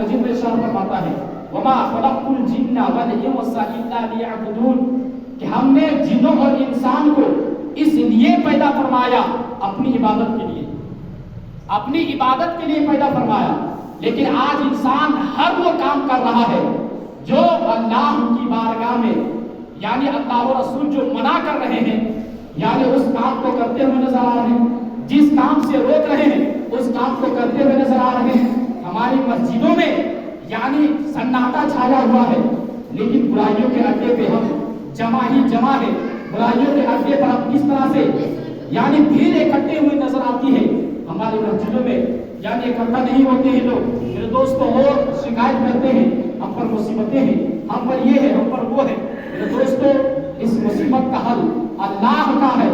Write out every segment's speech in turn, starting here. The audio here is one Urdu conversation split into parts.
مجید میں ارشاد فرماتا ہے وما خلقت الجن والانس الا ليعبدون کہ ہم نے جنوں اور انسان کو اس لیے پیدا فرمایا اپنی عبادت کے لیے، اپنی عبادت کے لیے پیدا فرمایا۔ لیکن آج انسان ہر وہ کام کر رہا ہے جو اللہ کی بارگاہ میں یعنی اللہ و رسول جو منع کر رہے ہیں یعنی اس کام کو کرتے ہوئے نظر آ رہے ہیں، جس کام سے روک رہے ہیں اس کام کو کرتے ہوئے نظر آ رہے ہیں۔ ہماری مسجدوں میں یعنی سناٹا چھایا ہوا ہے، لیکن برائیوں کے اڈے پہ ہم جمع ہی جمع ہے۔ برائیوں کے اڈے پر ہم کس طرح سے یعنی بھیڑ اکٹھے ہوئے نظر آتی ہے ہماری مسجدوں میں، یعنی اکٹھا نہیں ہوتے ہیں لوگ۔ میرے دوستوں اور شکایت کرتے ہیں ہم پر مصیبتیں ہیں، ہم پر یہ ہے، ہم پر وہ ہے۔ میرے دوستوں اس مصیبت کا حل اللہ کا ہے،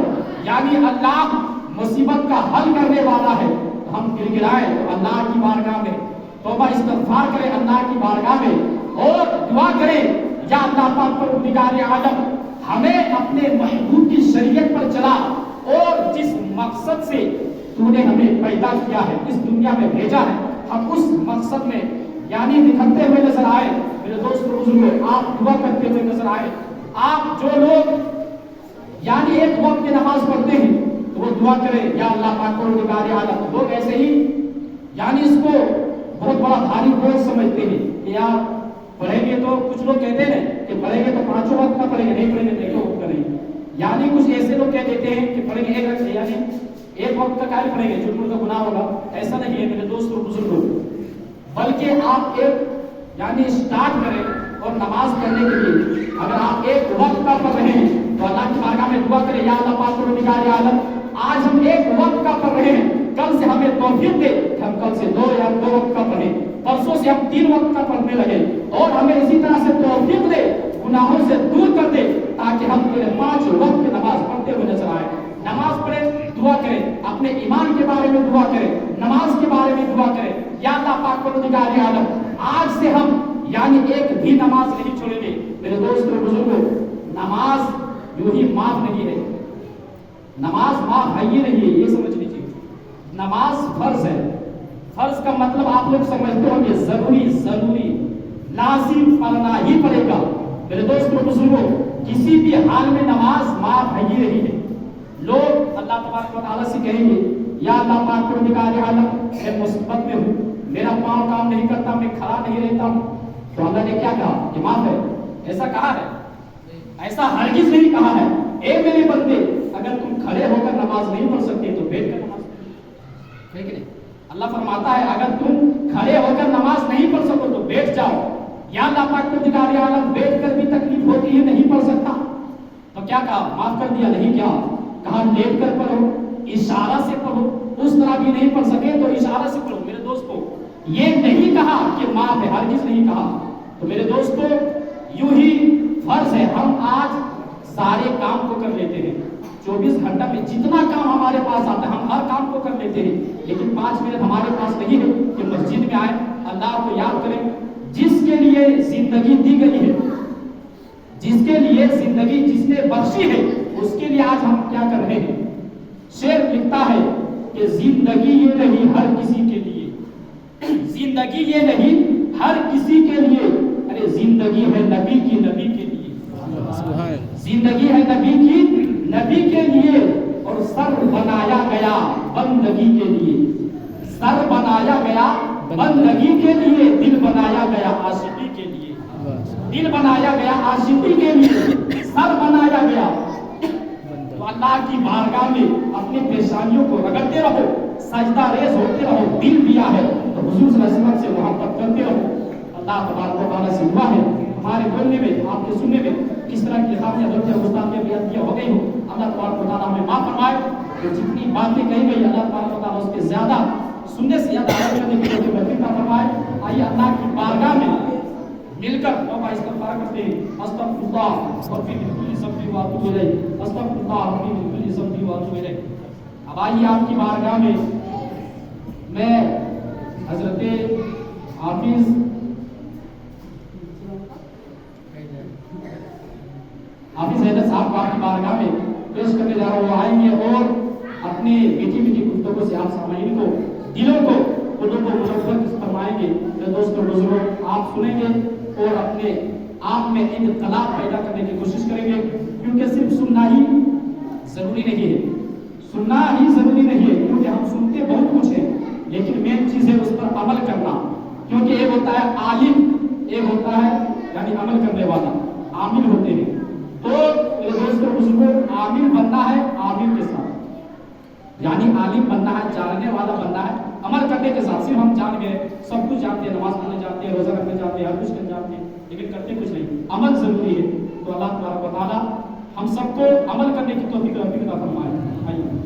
یعنی اللہ مصیبت کا حل کرنے والا ہے۔ ہم گر گرائیں تو اللہ کی بارگاہ میں توبہ استغفار کریں، اللہ کی بارگاہ میں اور دعا کریں یا اللہ پاک پروردگار عالم ہمیں اپنے محبوب کی شریعت پر چلا اور جس مقصد سے تو نے ہمیں پیدا کیا ہے، اس دنیا میں بھیجا ہے، ہم اس مقصد میں یعنی نکھرتے ہوئے نظر آئے۔ میرے دوستوں بزرگوں آپ دعا کرتے ہوئے نظر آئے۔ آپ جو لوگ یعنی ایک وقت کی نماز پڑھتے ہیں تو وہ دعا کریں یا اللہ پاک پروردگار عالم۔ لوگ ایسے ہی یعنی اس کو بہت بڑا بھاری بوجھ سمجھتے ہیں کہ یار پڑھیں گے تو کچھ لوگ کہتے ہیں کہ پڑھیں گے تو پانچوں وقت کا پڑھیں گے، نہیں پڑھیں گے تو ایک وقت کریں گے۔ یعنی کچھ ایسے لوگ کہہ دیتے ہیں کہ پڑھیں گے ایک رکعت یعنی ایک وقت کا کیا پڑھیں گے، جھوٹ کا گناہ ہوگا۔ ایسا نہیں ہے میرے دوستوں بزرگوں، بلکہ آپ ایک یعنی اسٹارٹ کریں اور نماز پڑھنے کے لیے اگر آپ ایک وقت کا پڑھ رہے ہیں تو اللہ کی بارگاہ میں دعا کریں یا اللہ پاک پروردگار عالم آج ہم ایک وقت کا پڑھ رہے ہیں، کل سے ہمیں توفیق دے کہ ہم کل سے دو وقت کا پڑھیں، پرسوں سے ہم 3 وقت کا پڑھنے لگے اور ہمیں اسی طرح سے توفیق دے، گناہوں سے دور کر دے تاکہ ہم 5 وقت کی نماز پڑھتے ہوئے نظر آئے۔ نماز پڑھیں، دعا کریں، اپنے ایمان کے بارے میں دعا کریں، نماز کے بارے میں دعا کریں یا اللہ پاک پروردگار عالم آج سے ہم یعنی ایک بھی نماز نہیں چھوڑیں گے۔ میرے دوستوں بزرگوں نماز یوں ہی معاف نہیں ہے، نماز معاف ہے ہی نہیں ہے، یہ سمجھ لیجیے۔ نماز فرض ہے، فرض کا مطلب آپ لوگ سمجھتے ہو کہ ضروری لازم پڑھنا ہی پڑے گا۔ میرے دوستوں بزرگوں کسی بھی حال میں نماز معاف ہے ہی نہیں ہے۔ لوگ اللہ تبارک و تعالیٰ سے کہیں گے یا اللہ پاک پروردگار عالم میں مصیبت میں ہوں، میرا پاؤں کام نہیں کرتا، میں کھڑا نہیں رہتا ہوں، تو اللہ نے کیا کہا کہ معاف ہے؟ ایسا کہا ہے؟ ایسا ہرگز نہیں کہا ہے۔ اے میرے بندے اگر تم کھڑے ہو کر نماز نہیں پڑھ سکتے تو بیٹھ کر نماز پڑھو، ٹھیک ہے؟ اللہ فرماتا ہے اگر تم کھڑے ہو کر نماز نہیں پڑھ سکو تو بیٹھ جاؤ۔ یا اللہ پاک پروردگار عالم بیٹھ کر بھی تکلیف ہوتی ہے نہیں پڑھ سکتا تو کیا کہا؟ معاف کر دیا، نہیں کیا کہا لیٹ کر پڑھو، اشارہ سے پڑھو، اس طرح بھی نہیں پڑھ سکے تو اشارہ سے پڑھو۔ میرے دوستو یہ نہیں کہا کہ معاف ہے، ہرگز نہیں کہا۔ تو میرے دوستو یوں ہی فرض ہے، ہم آج سارے کام کو کر لیتے ہیں، 24 گھنٹہ میں جتنا کام ہمارے پاس آتا ہے ہم ہر کام کو کر لیتے ہیں، لیکن 5 منٹ ہمارے پاس نہیں ہے کہ مسجد میں آئے اللہ کو یاد کریں۔ جس کے لیے زندگی دی گئی ہے، جس کے لیے زندگی جس نے بخشی ہے، اس کے لیے آج ہم کیا کر رہے ہیں؟ شعر لکھتا ہے کہ زندگی یہ نہیں ہر کسی کے لیے، زندگی یہ نہیں ہر کسی کے لیے، ارے زندگی ہے نبی کی، نبی کے لیے، زندگی ہے نبی کی، نبی کے لیے، اور سر بنایا گیا بندگی کے لیے، سر بنایا گیا بندگی کے لیے، دل بنایا گیا عاشقی کے لیے، دل بنایا گیا عاشقی کے لیے، سر بنایا گیا۔ تو اللہ کی بارگاہ میں اپنی پریشانیوں کو رگڑتے رہو، سجدہ ریز ہوتے رہو، دل دیا ہے تو حضور صلی اللہ علیہ وسلم سے محبت کرتے رہو۔ اللہ تبارک و تعالیٰ سے دعا ہے ہمارے بولنے میں، آپ کے سننے میں کس طرح کی خامیاں غلطیاں گستاخیاں بیعدتیاں ہو گئی ہوں، اللہ تبارک و تعالیٰ ہمیں معاف فرمائے۔ جو جتنی باتیں کہی گئی اللہ تبارک و تعالیٰ اس کے زیادہ سننے سے زیادہ عمل کرنے کی توفیق عطا فرمائے۔ آئیے اللہ کی بارگاہ میں مل کر توبہ استغفار کرتے ہیں۔ استغفر اللہ ربی من کل ذنب واتوب الیہ، استغفر اللہ ربی من کل ذنب واتوب الیہ۔ اب آئیے آپ کی بارگاہ میں حضرت حافظ حیدر صاحب کو آپ کی بارگاہ میں پیش کرنے جا رہا ہوں۔ وہ آئیں گے اور اپنی میٹھی میٹھی گفتگو سے آپ سامعین کو، دلوں کو، قلوب کو منور فرمائیں گے۔ میرے دوستوں اور بزرگوں آپ سنیں گے اور اپنے آپ میں انقلاب پیدا کرنے کی کوشش کریں گے، کیونکہ صرف سننا ہی ضروری نہیں ہے، سننا ہی ضروری نہیں ہے، کیونکہ ہم سنتے بہت کچھ ہے لیکن مین چیز ہے اس پر عمل کرنا، کیونکہ ایک ہوتا ہے عالم، ایک ہوتا ہے یعنی عمل کرنے والا، عامل ہوتے ہیں۔ تو میرے دوست اور بزرگوں عامل بننا ہے عامل کے ساتھ، یعنی عالم بننا ہے، جاننے والا بننا ہے عمل کرنے کے ساتھ۔ صرف ہم جان گئے، سب کچھ جانتے ہیں، نماز پڑھنے جانتے ہیں، روزہ رکھنے جانتے ہیں، ہر کچھ کرنے جانتے ہیں، لیکن کرتے کچھ نہیں، عمل ضروری ہے۔ تو اللہ تبارک و تعالیٰ ہم سب کو عمل کرنے کی توفیق عطا فرمائے۔ آئیے